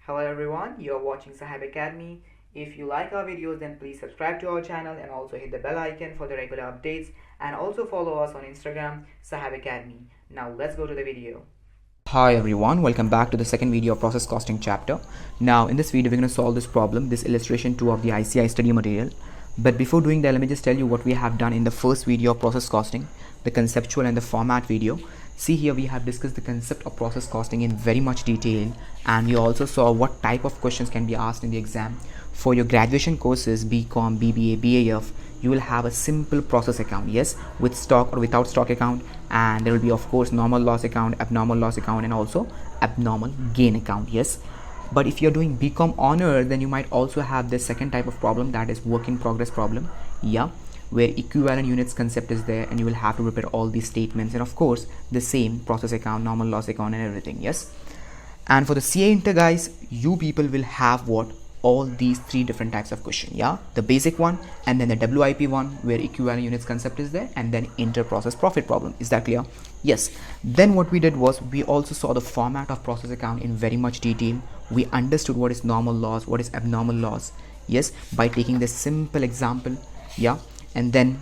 Hello everyone, you are watching Saheb Academy. If you like our videos, then please subscribe to our channel and also hit the bell icon for the regular updates, and also follow us on Instagram, Saheb Academy. Now let's go to the video. Hi everyone, welcome back to the second video of process costing chapter. Now in this video we're going to solve this problem, this illustration 2 of the ICAI study material. But before doing that, let me just tell you what we have done in the first video of process costing, the conceptual and the format video. See here, we have discussed the concept of process costing in very much detail, and we also saw what type of questions can be asked in the exam. For your graduation courses, BCOM, BBA, BAF, you will have a simple process account, yes, with stock or without stock account, and there will be of course normal loss account, abnormal loss account, and also abnormal gain account, yes. But if you're doing BCom honor, then you might also have this second type of problem, that is work in progress problem, yeah, where equivalent units concept is there, and you will have to prepare all these statements, and of course the same process account, normal loss account, and everything, yes. And for the CA Inter guys, you people will have what, all these three different types of question, yeah, the basic one, and then the WIP one where equivalent units concept is there, and then inter process profit problem. Is that clear? Yes. Then what we did was we also saw the format of process account in very much detail. We understood what is normal loss, what is abnormal loss, yes, by taking this simple example, yeah. And then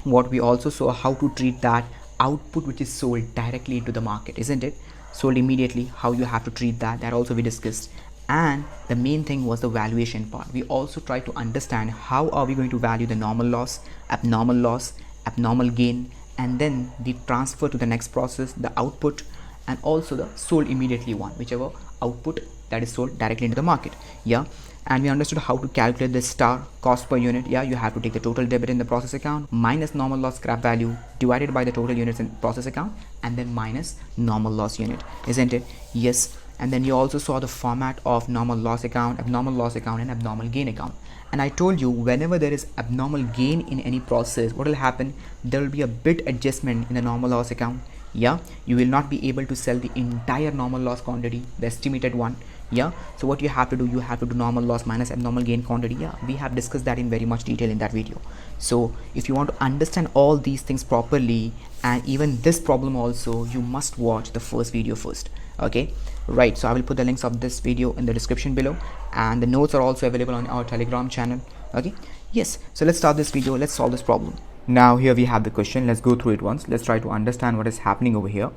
what we also saw, how to treat that output which is sold directly into the market, isn't it, sold immediately, how you have to treat that, that also we discussed. And the main thing was the valuation part. We also try to understand how are we going to value the normal loss, abnormal gain, and then the transfer to the next process, the output, and also the sold immediately one, whichever output that is sold directly into the market, yeah. And we understood how to calculate the star cost per unit, yeah. You have to take the total debit in the process account minus normal loss scrap value divided by the total units in process account, and then minus normal loss unit, isn't it? Yes. And then you also saw the format of normal loss account, and abnormal gain account. And I told you, whenever there is abnormal gain in any process, what will happen, there will be a bit adjustment in the normal loss account, yeah. You will not be able to sell the entire normal loss quantity, the estimated one, yeah. So what you have to do, you have to do normal loss minus abnormal gain quantity, yeah. We have discussed that in very much detail in that video. So if you want to understand all these things properly, and even this problem also, you must watch the first video first, okay, right? So I will put the links of this video in the description below, and the notes are also available on our Telegram channel, okay. Yes, so let's start this video, let's solve this problem. Now here we have the question, let's go through it once, let's try to understand what is happening over here.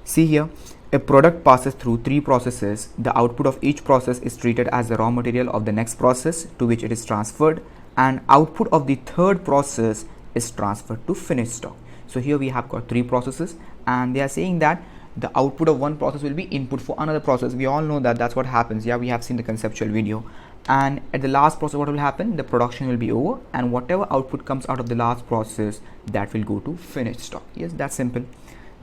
See here, a product passes through 3 processes. The output of each process is treated as the raw material of the next process to which it is transferred, and output of the third process is transferred to finished stock. So here we have got 3 processes, and they are saying that the output of one process will be input for another process. We all know that that's what happens, yeah. We have seen the conceptual video, and at the last process what will happen, the production will be over, and whatever output comes out of the last process, that will go to finished stock. Yes, that's simple.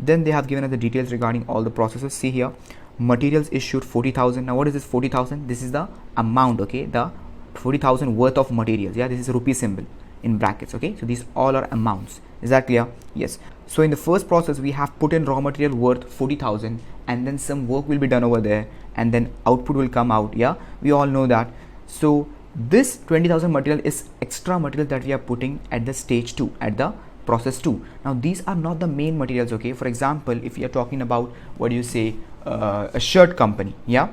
Then they have given us the details regarding all the processes. See here, materials issued 40,000. Now what is this 40,000? This is the amount, okay, the 40,000 worth of materials, yeah. This is a rupee symbol in brackets, okay. So these all are amounts. Is that clear? Yes. So in the first process we have put in raw material worth 40,000, and then some work will be done over there, and then output will come out, yeah. We all know that. So this 20,000 material is extra material that we are putting at the stage 2, at the process 2. Now these are not the main materials, okay. For example, if you are talking about, what do you say, a shirt company, yeah,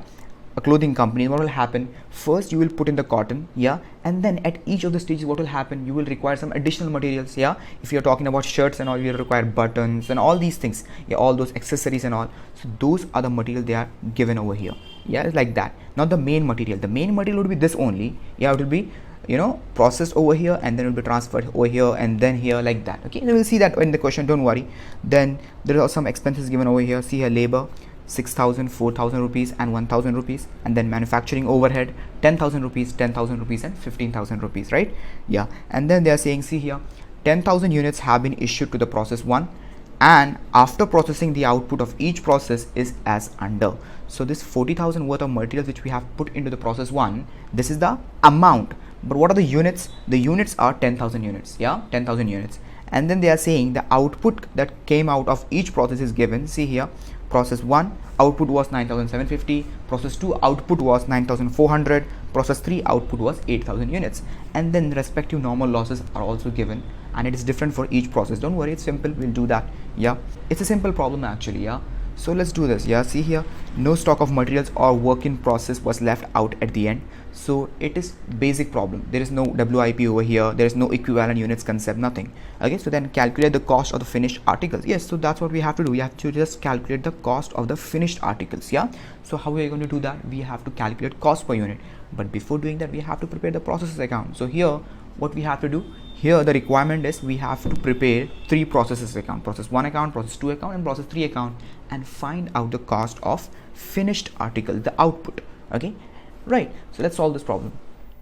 a clothing company, what will happen, first you will put in the cotton, yeah, and then at each of the stages what will happen, you will require some additional materials, yeah. If you are talking about shirts and all, you will require buttons and all these things, yeah, all those accessories and all. So those are the material they are given over here, yeah. It's like that, not the main material. The main material would be this only, yeah. It will be, you know, processed over here, and then it will be transferred over here, and then here, like that, okay. We will see that in the question, don't worry. Then there are some expenses given over here. See here, labor 6,000, 4,000 rupees, and 1,000 rupees, and then manufacturing overhead 10,000 rupees, 10,000 rupees, and 15,000 rupees, right? Yeah. And then they are saying, see here, 10,000 units have been issued to the process 1, and after processing, the output of each process is as under. So this 40,000 worth of materials which we have put into the process 1, this is the amount. But what are the units? The units are 10,000 units, yeah, 10,000 units. And then they are saying the output that came out of each process is given. See here, process 1 output was 9,750, process 2 output was 9,400, process 3 output was 8,000 units, and then the respective normal losses are also given, and it is different for each process. Don't worry, it's simple, we'll do that, yeah. It's a simple problem actually, yeah. So let's do this. Yeah, see here, no stock of materials or work in process was left out at the end. So it is basic problem. There is no WIP over here. There is no equivalent units concept, nothing. Okay, so then calculate the cost of the finished articles. Yes, so that's what we have to do. We have to just calculate the cost of the finished articles. Yeah, so how are we going to do that? We have to calculate cost per unit. But before doing that, we have to prepare the processes account. So here, what we have to do, here the requirement is we have to prepare 3 processes account: process 1 account, process 2 account, and process 3 account, and find out the cost of finished article, the output. Okay, right, so let's solve this problem.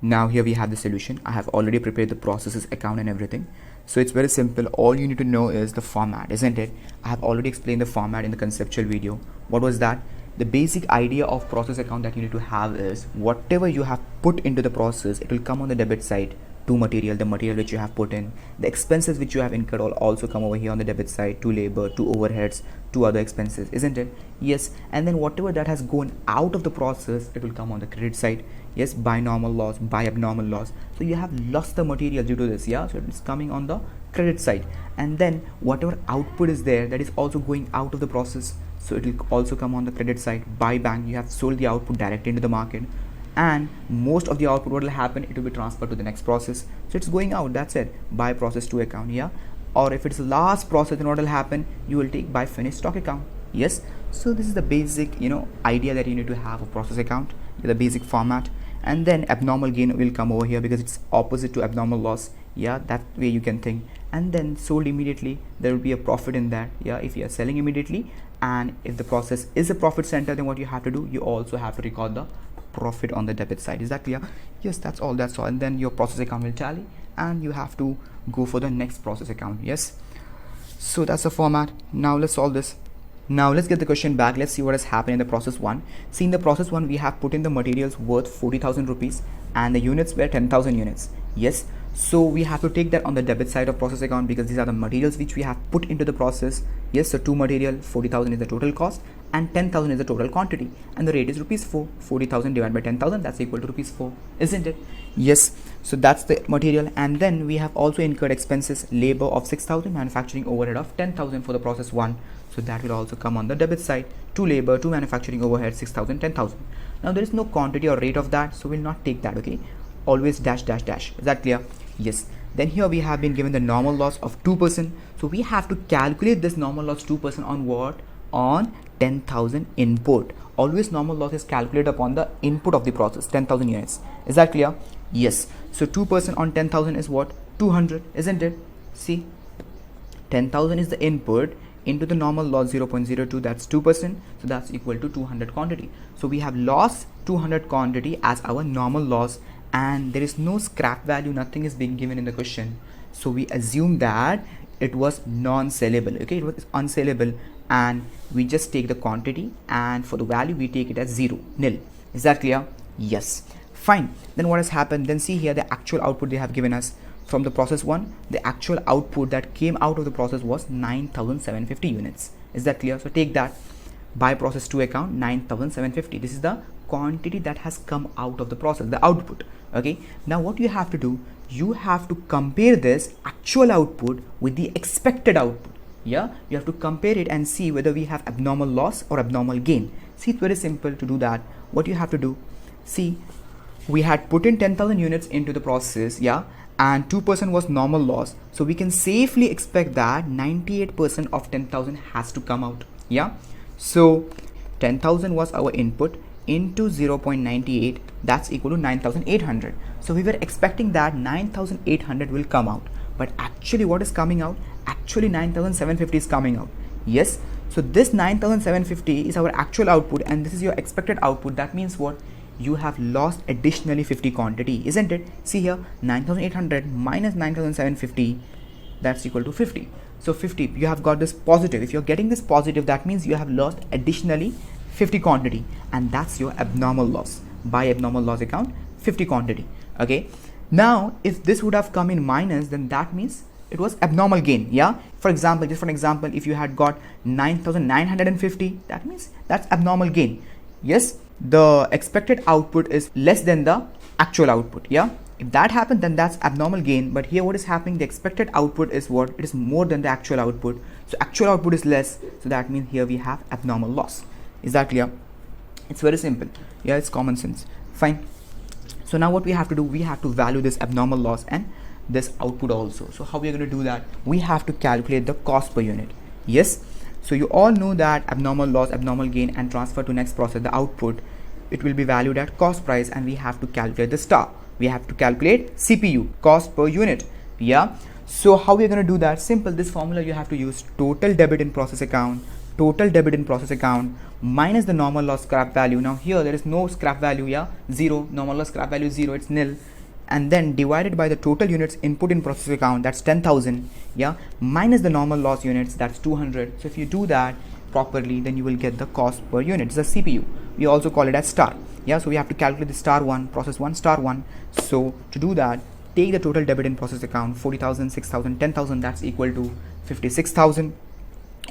Now here we have the solution. I have already prepared the processes account and everything. So it's very simple. All you need to know is the format, isn't it? I have already explained the format in the conceptual video. What was that? The basic idea of process account that you need to have is whatever you have put into the process, it will come on the debit side to material, the material which you have put in. The expenses which you have incurred will also come over here on the debit side, to labor, to overheads, to other expenses, isn't it? Yes. And then whatever that has gone out of the process, it will come on the credit side. Yes, by normal loss, by abnormal loss. So you have lost the material due to this. Yeah, so it's coming on the credit side. And then whatever output is there, that is also going out of the process, so it will also come on the credit side. By bank, you have sold the output directly into the market, and most of the output, what will happen, it will be transferred to the next process. So it's going out, that's it, by process 2 account. Yeah, or if it's the last process, then what will happen, you will take by finished stock account. Yes, so this is the basic idea that you need to have a process account, the basic format. And then abnormal gain will come over here because it's opposite to abnormal loss. Yeah, that way you can think. And then sold immediately, there will be a profit in that. Yeah, if you are selling immediately, and if the process is a profit center, then what you have to do, you also have to record the profit on the debit side. Is that clear? Yes, that's all. And then your process account will tally, and you have to go for the next process account. Yes, so that's the format. Now let's solve this. Now let's get the question back. Let's see what has happened in the process 1. See, in the process 1, we have put in the materials worth 40,000 rupees and the units were 10,000 units. Yes, so we have to take that on the debit side of process account because these are the materials which we have put into the process. Yes, so 2 material, 40,000 is the total cost and 10,000 is the total quantity, and the rate is rupees 4. 40,000 divided by 10,000, that's equal to rupees 4, isn't it? Yes, so that's the material. And then we have also incurred expenses, labor of 6,000, manufacturing overhead of 10,000 for the process 1. So that will also come on the debit side, to labor, to manufacturing overhead, 6,000, 10,000. Now there is no quantity or rate of that, so we'll not take that. Okay, always dash dash dash. Is that clear? Yes. Then here we have been given the normal loss of 2%. So we have to calculate this normal loss 2% on what? On 10,000 input. Always normal loss is calculated upon the input of the process, 10,000 units. Is that clear? Yes. So 2% on 10,000 is what? 200, isn't it? See, 10,000 is the input into the normal loss 0.02, that's 2%, so that's equal to 200 quantity. So we have lost 200 quantity as our normal loss, and there is no scrap value, nothing is being given in the question, so we assume that it was non-sellable. Okay, it was unsellable, and we just take the quantity, and for the value we take it as 0, nil. Is that clear? Yes. Fine. Then what has happened? Then see here the actual output they have given us. From the process 1, the actual output that came out of the process was 9,750 units. Is that clear? So take that by process 2 account, 9,750. This is the quantity that has come out of the process, the output. Okay, now what you have to do, you have to compare this actual output with the expected output. Yeah, you have to compare it and see whether we have abnormal loss or abnormal gain. See, it's very simple to do that. What you have to do, see, we had put in 10,000 units into the process, yeah, and 2% was normal loss, so we can safely expect that 98% of 10,000 has to come out. Yeah, so 10,000 was our input into 0.98, that's equal to 9,800. So we were expecting that 9,800 will come out, but actually what is coming out? Actually 9,750 is coming out. Yes, so this 9,750 is our actual output, and this is your expected output. That means what? You have lost additionally 50 quantity, isn't it? See here, 9,800 minus 9,750, that's equal to 50. So 50, you have got this positive. If you're getting this positive, that means you have lost additionally 50 quantity, and that's your abnormal loss. By abnormal loss account, 50 quantity. Okay, now if this would have come in minus, then that means it was abnormal gain. Yeah, for example, just for an example, if you had got 9,950, that means that's abnormal gain. Yes, the expected output is less than the actual output. Yeah, If that happened, then that's abnormal gain. But here what is happening, the expected output is what? It is more than the actual output. So actual output is less, so that means here we have abnormal loss. Is that clear? It's very simple. Yeah, it's common sense. Fine. So now what we have to do, we have to value this abnormal loss and this output also. So how we are going to do that? We have to calculate the cost per unit. Yes. So you all know that abnormal loss, abnormal gain, and transfer to next process, the output, it will be valued at cost price, and we have to calculate the star. We have to calculate CPU, cost per unit. Yeah. So how we are going to do that? Simple. This formula you have to use: total debit in process account, total debit in process account minus the normal loss scrap value. Now here there is no scrap value, yeah, 0. Normal loss scrap value is 0, it's nil. And then divided by the total units input in process account, that's 10,000, yeah, minus the normal loss units, that's 200. So if you do that properly, then you will get the cost per unit. It's the CPU. We also call it as star. Yeah, so we have to calculate the star 1, process 1, star 1. So to do that, take the total debit in process account, 40,000, 6,000, 10,000, that's equal to 56,000.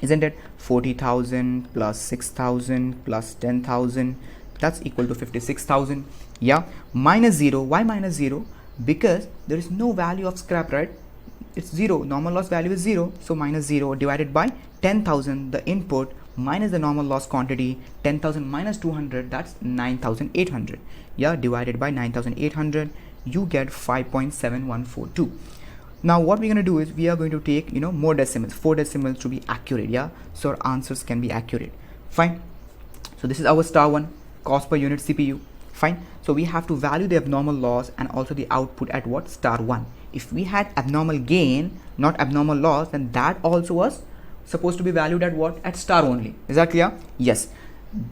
Isn't it? 40,000 plus 6,000 plus 10,000, that's equal to 56,000. Yeah, minus 0. Why minus 0? Because there is no value of scrap, right? It's 0. Normal loss value is 0. So minus 0 divided by 10,000, the input, minus the normal loss quantity, 10,000 minus 200, that's 9,800. Yeah, divided by 9,800, you get 5.7142. Now what we're going to do is we are going to take, more decimals, 4 decimals to be accurate. Yeah, so our answers can be accurate. Fine. So this is our star 1, cost per unit CPU. Fine. So we have to value the abnormal loss and also the output at what? Star 1. If we had abnormal gain, not abnormal loss, then that also was supposed to be valued at what? At star only. Is that clear? Yes.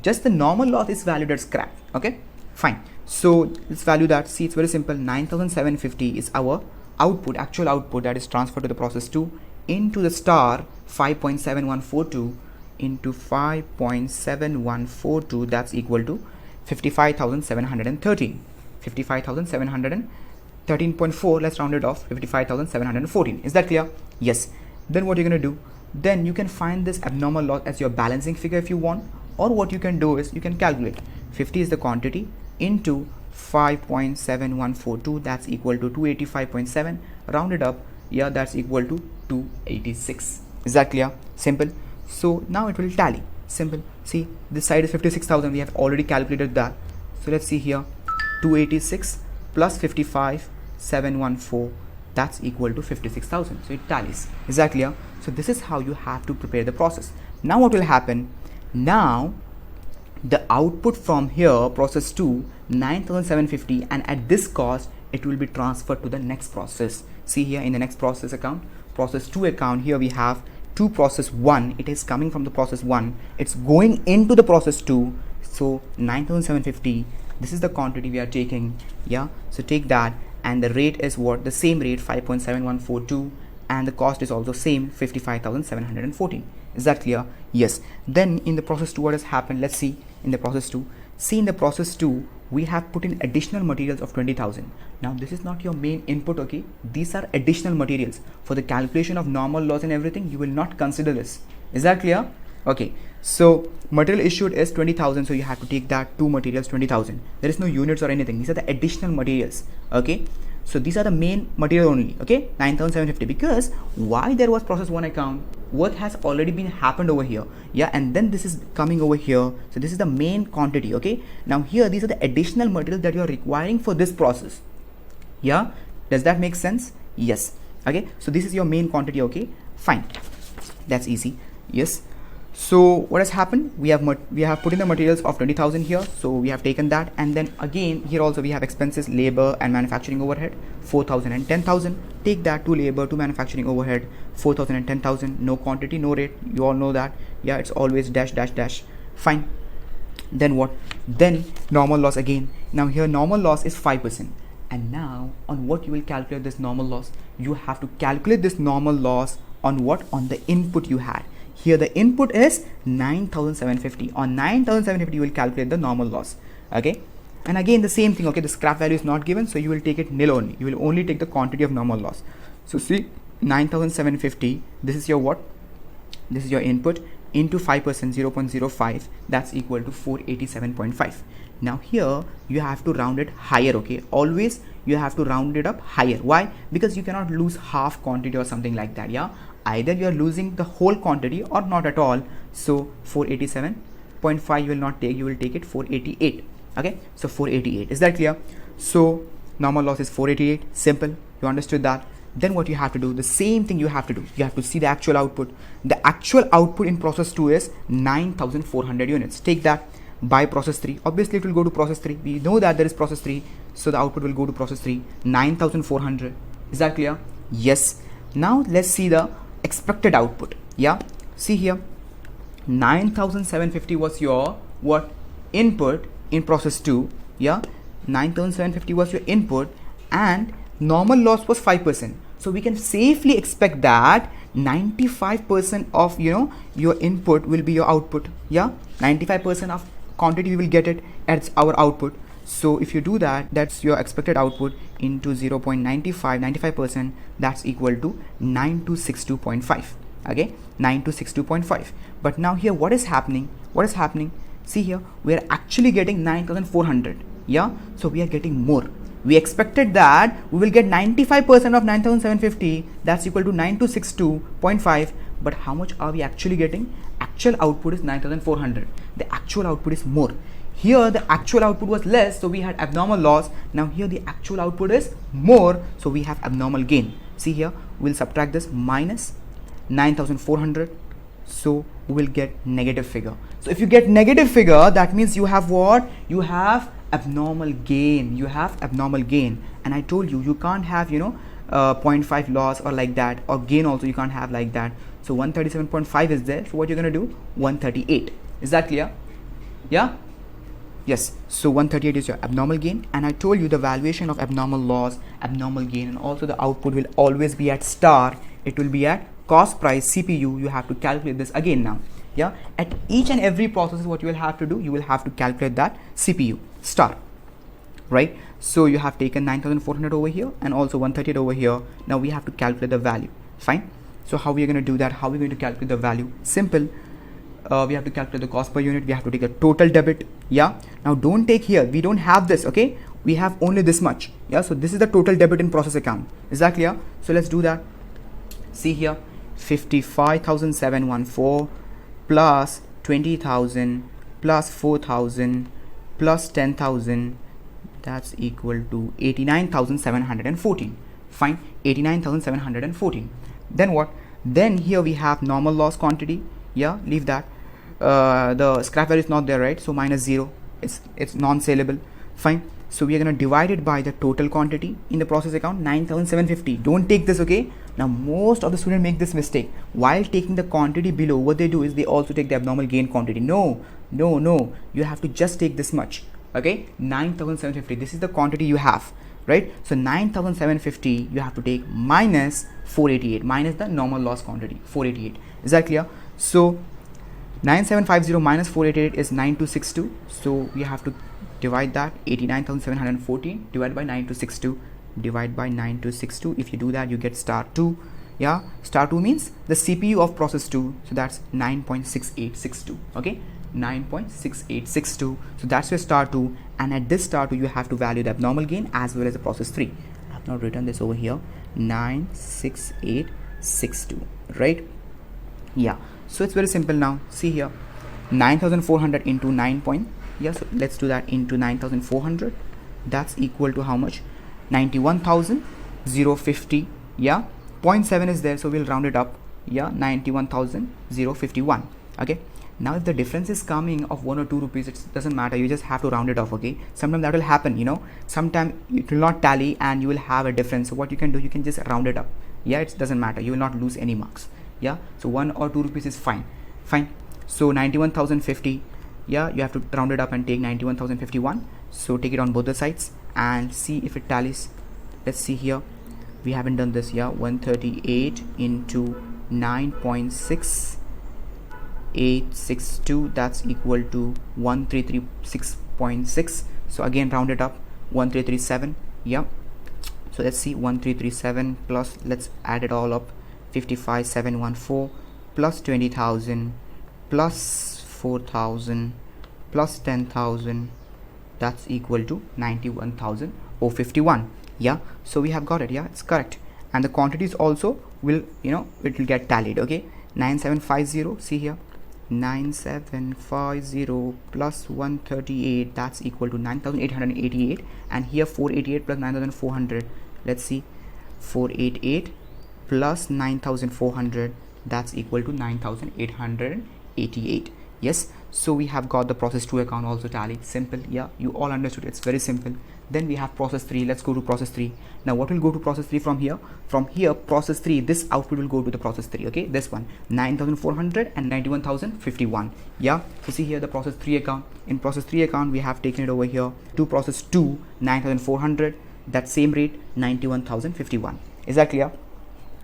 Just the normal loss is valued at scrap. Okay. Fine. So let's value that. See, it's very simple. 9,750 is our output, actual output, that is transferred to the process 2 into the star 5.7142 into 5.7142, that's equal to 55,713. 55,713.4, let's round it off, 55,714. Is that clear? Yes. Then what you're going to do, then you can find this abnormal loss as your balancing figure if you want, or what you can do is you can calculate 50 is the quantity into 5.7142, that's equal to 285.7, rounded up, yeah, that's equal to 286. Is that clear? Simple. So now it will tally. Simple. See, this side is 56,000, we have already calculated that. So let's see here, 286 plus 55,714, that's equal to 56,000. So it tallies. Is that clear? So this is how you have to prepare the process. Now what will happen? Now the output from here, process 2, 9,750, and at this cost it will be transferred to the next process. See here in the next process account, process 2 account, here we have to process 1. It is coming from the process 1, it's going into the process 2. So 9,750, this is the quantity we are taking. Yeah, so take that, and the rate is what? The same rate, 5.7142, and the cost is also same, 55,714. Is that clear? Yes. Then in the process 2, what has happened? Let's see in the process 2. See, in the process 2, we have put in additional materials of 20,000. Now this is not your main input, okay? These are additional materials. For the calculation of normal loss and everything, you will not consider this. Is that clear? Okay. So material issued is 20,000, so you have to take that 2 materials, 20,000. There is no units or anything. These are the additional materials, okay? So these are the main material only, okay? 9,750, because why there was process 1 account, work has already been happened over here, yeah, and then this is coming over here. So this is the main quantity, okay? Now here these are the additional materials that you are requiring for this process. Yeah, does that make sense? Yes. Okay, so this is your main quantity. Okay, fine, that's easy. Yes. So what has happened? We have put in the materials of 20,000 here, so we have taken that, and then again here also we have expenses, labor and manufacturing overhead, 4,000 and 10,000. Take that to labor, to manufacturing overhead, 4,000 and 10,000. No quantity, no rate. You all know that. Yeah, it's always dash dash dash. Fine. Then what? Then normal loss again. Now here normal loss is 5%. And now on what you will calculate this normal loss? You have to calculate this normal loss on what? On the input you had. Here the input is 9,750. On 9,750 you will calculate the normal loss. Okay, and again the same thing. Okay, the scrap value is not given, so you will take it nil only. You will only take the quantity of normal loss. So see, 9,750, this is your what? This is your input into 5%, 0.05, that's equal to 487.5. Now here you have to round it higher. Okay, always you have to round it up higher. Why? Because you cannot lose half quantity or something like that. Yeah, either you are losing the whole quantity or not at all. So 487.5 you will not take, you will take it 488. Okay, so 488, is that clear? So normal loss is 488. Simple, you understood that. Then what you have to do, the same thing you have to do, you have to see the actual output. The actual output in process 2 is 9400 units. Take that by process 3. Obviously it will go to process 3. We know that there is process 3, so the output will go to process 3, 9400. Is that clear? Yes. Now let's see the expected output. Yeah, see here, 9750 was your what input in process 2. Yeah, 9750 was your input, and normal loss was 5%. So we can safely expect that 95% of your input will be your output. Yeah, 95% of quantity we will get it as our output. So if you do that, that's your expected output into 0.95%, that's equal to 9262.5. okay, 9262.5. But now here what is happening, see here, we are actually getting 9400. yeah, so we are getting more. We expected that we will get 95% of 9750, that's equal to 9262.5, but how much are we actually getting? Actual output is 9400. The actual output is more. Here the actual output was less, so we had abnormal loss. Now here the actual output is more, so we have abnormal gain. See here, we'll subtract this minus 9400, so we will get negative figure. So if you get negative figure, that means you have what? You have abnormal gain. You have abnormal gain. And I told you, you can't have 0.5 loss or like that, or gain also you can't have like that. So 137.5 is there, so what you're going to do? 138. Is that clear? Yeah, yes. So 138 is your abnormal gain, and I told you the valuation of abnormal loss, abnormal gain, and also the output will always be at star. It will be at cost price CPU. You have to calculate this again now. Yeah, at each and every process what you will have to do, you will have to calculate that CPU star, right? So you have taken 9400 over here and also 138 over here. Now we have to calculate the value. Fine. So how we are going to do that? How are we going to calculate the value? Simple. We have to calculate the cost per unit. We have to take a total debit. Yeah, now don't take here, we don't have this. Okay, we have only this much. Yeah, so this is the total debit in process account. Is that clear? So let's do that. See here, 55,714 plus 20,000 plus 4,000 plus 10,000, that's equal to 89,714. Fine, 89,714. Then what? Then here we have normal loss quantity. Yeah, leave that. The scrap value is not there, right? So minus 0, it's non-saleable. Fine. So we are going to divide it by the total quantity in the process account, 9,750. Don't take this, okay? Now most of the students make this mistake. While taking the quantity below, what they do is they also take the abnormal gain quantity. No, you have to just take this much. Okay, 9,750. This is the quantity you have, right? So 9,750 you have to take minus 488, minus the normal loss quantity, 488. Is that clear? So 9750 minus 488 is 9262. So we have to divide that, 89,714 divided by 9262, divide by 9262. If you do that, you get star 2. Yeah, star 2 means the CPU of process 2. So that's 9.6862. okay, 9.6862. So that's your star 2, and at this star 2 you have to value the abnormal gain as well as the process 3. I have not written this over here, 96862, right? Yeah, so it's very simple now. See here, 9,400 into 9 point, yeah, so let's do that, into 9,400, that's equal to how much? 91,050. yeah, 0.7 is there, so we'll round it up. Yeah, 91,051. okay, now if the difference is coming of 1 or 2 rupees, it doesn't matter, you just have to round it off. Okay, sometimes that will happen, sometimes it will not tally and you will have a difference. So what you can do, you can just round it up. Yeah, it doesn't matter, you will not lose any marks. Yeah, so 1 or 2 rupees is fine. So 91,050, yeah, you have to round it up and take 91,051. So take it on both the sides and see if it tallies. Let's see here, we haven't done this. Yeah, 138 into 9.6862, that's equal to 1336.6. so again round it up, 1337. yeah, so let's see, 1337 plus, let's add it all up, 55,714 plus 20,000 plus 4,000 plus 10,000, that's equal to 91,051. Yeah, so we have got it. Yeah, it's correct. And the quantities also will, it will get tallied. Okay, 9750, see here, 9750 plus 138, that's equal to 9888. And here 488 plus 9400, let's see, 488 plus 9400, that's equal to 9888. Yes, so we have got the process 2 account also tallied. Simple. Yeah, you all understood, it's very simple. Then we have process 3. Let's go to process 3. Now what will go to process 3 from here? From here, process 3, this output will go to the process 3. Okay, this one, 9400 and 91051. Yeah, so see here the process 3 account. In process 3 account, we have taken it over here to process 2, 9400, that same rate, 91051. Is that clear?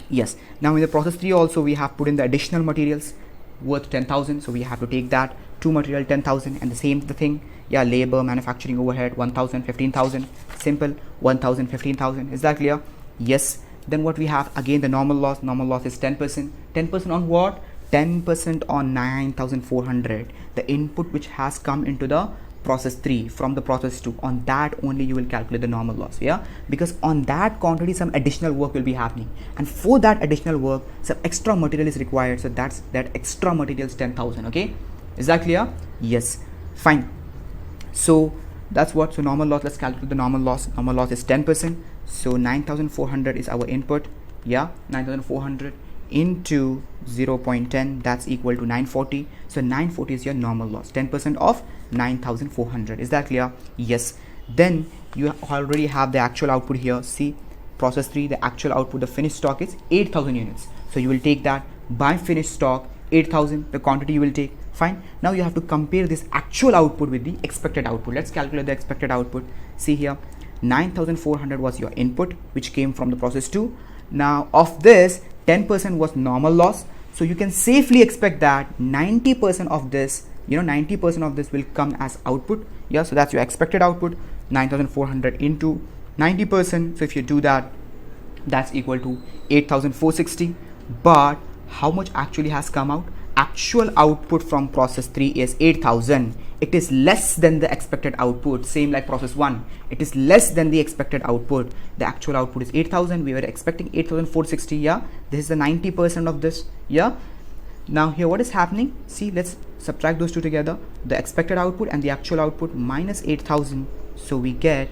Yes. Now in the process 3 also, we have put in the additional materials worth 10,000, so we have to take that to material 10,000, and the same thing. Yeah, labor, manufacturing overhead 1,000, 15,000. Simple, 1,000, 15,000. Is that clear? Yes. Then what we have again, the normal loss. Normal loss is 10%. 10% on what? 10% on 9,400, the input which has come into the process 3 from the process 2. On that only you will calculate the normal loss. Yeah, because on that quantity some additional work will be happening, and for that additional work some extra material is required, so that extra material is 10,000. Okay, is that clear? Yes, fine. So that's what. So normal loss, let's calculate the normal loss. Normal loss is 10%, so 9,400 is our input. Yeah, 9,400 into 0.10, that's equal to 940. So 940 is your normal loss, 10% of 9,400. Is that clear? Yes. Then you already have the actual output here. See, process 3, the actual output, the finished stock is 8,000 units. So you will take that by finished stock 8,000, the quantity you will take. Fine. Now you have to compare this actual output with the expected output. Let's calculate the expected output. See here, 9,400 was your input which came from the process 2. Now of this, 10% was normal loss, so you can safely expect that 90% of this, 90% of this will come as output. Yeah, so that's your expected output, 9,400 into 90%. So if you do that, that's equal to 8,460. But how much actually has come out? Actual output from process 3 is 8,000. It is less than the expected output. Same like process 1, it is less than the expected output. The actual output is 8,000. We were expecting 8,460. Yeah, this is the 90% of this. Yeah, now here what is happening? See, let's subtract those two together, the expected output and the actual output, minus 8,000. So we get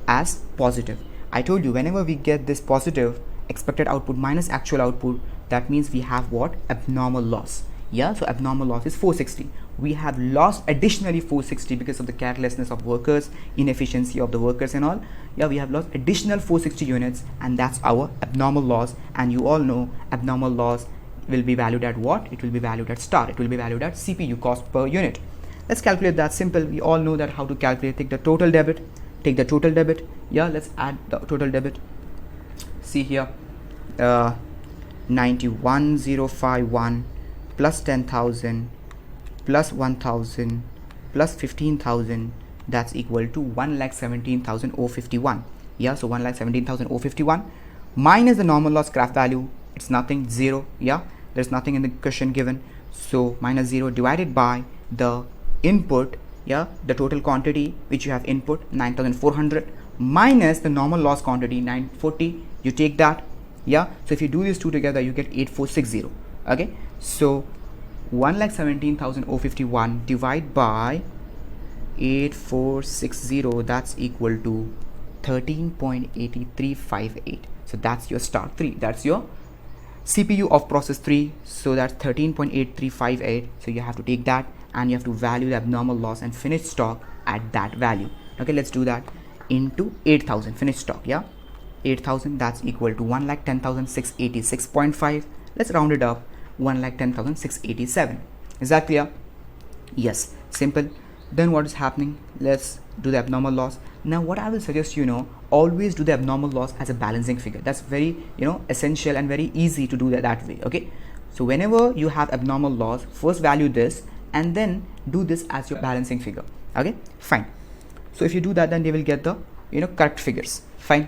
as positive. I told you, whenever we get this positive, expected output minus actual output, that means we have what? Abnormal loss. Yeah, so abnormal loss is 460. We have lost additionally 460 because of the carelessness of workers, inefficiency of the workers and all. Yeah, we have lost additional 460 units, and that's our abnormal loss. And you all know abnormal loss will be valued at what? It will be valued at star. It will be valued at CPU, cost per unit. Let's calculate that. Simple. We all know that how to calculate. Take the total debit. Take the total debit. Yeah, let's add the total debit. See here, 91,051 plus 10,000 plus 1,000 plus 15,000, that's equal to 1,17,051. Yeah, so 1,17,051 minus the normal loss scrap value, it's nothing, 0. Yeah, there's nothing in the question given, so minus 0 divided by the input. Yeah, the total quantity which you have input 9,400 minus the normal loss quantity 940, you take that. Yeah, so if you do these two together, you get 8,460. Okay, so 1,17,051 divided by 8,460, that's equal to 13.8358. So that's your star 3. That's your CPU of process 3. So that's 13.8358. So you have to take that and you have to value the abnormal loss and finished stock at that value. Okay, let's do that into 8,000 finished stock. Yeah, 8,000, that's equal to 1,10,686.5. Let's round it up, 1,10,687. Is that clear? Yes, simple. Then what is happening? Let's do the abnormal loss. Now what I will suggest, always do the abnormal loss as a balancing figure. That's very essential and very easy to do that way. Okay, so whenever you have abnormal loss, first value this and then do this as your balancing figure. Okay, fine. So if you do that, then they will get the correct figures. Fine.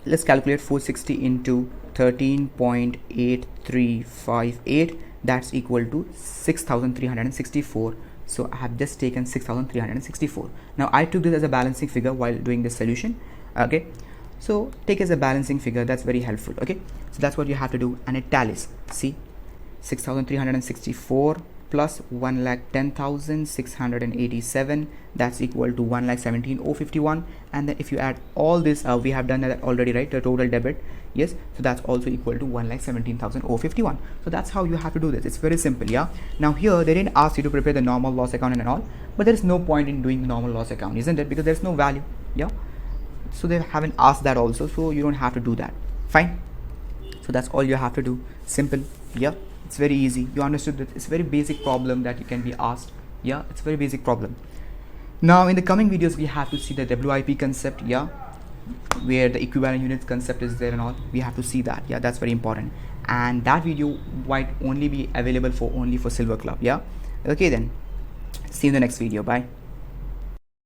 Let's calculate 460 into 13.8358, that's equal to 6,364. So I have just taken 6,364. Now I took this as a balancing figure while doing this solution. Okay, So take as a balancing figure, that's very helpful. Okay, so that's what you have to do. And it tallies. See, 6,364 plus 1,10,687, that's equal to 1,17,051. And then if you add all this, we have done that already, right? The total debit, yes, so that's also equal to 1,17,051. So that's how you have to do this. It's very simple. Yeah, now here they didn't ask you to prepare the normal loss account and all, but there is no point in doing the normal loss account, isn't it? Because there's no value. Yeah, so they haven't asked that also, so you don't have to do that. Fine, so that's all you have to do. Simple. Yeah, it's very easy. You understood that it's very basic problem that you can be asked. Yeah, it's very basic problem. Now in the coming videos we have to see the WIP concept, yeah, where the equivalent units concept is there and all. We have to see that. Yeah, that's very important, and that video might only be available for only for Silver Club. Yeah, okay, then see you in the next video. Bye.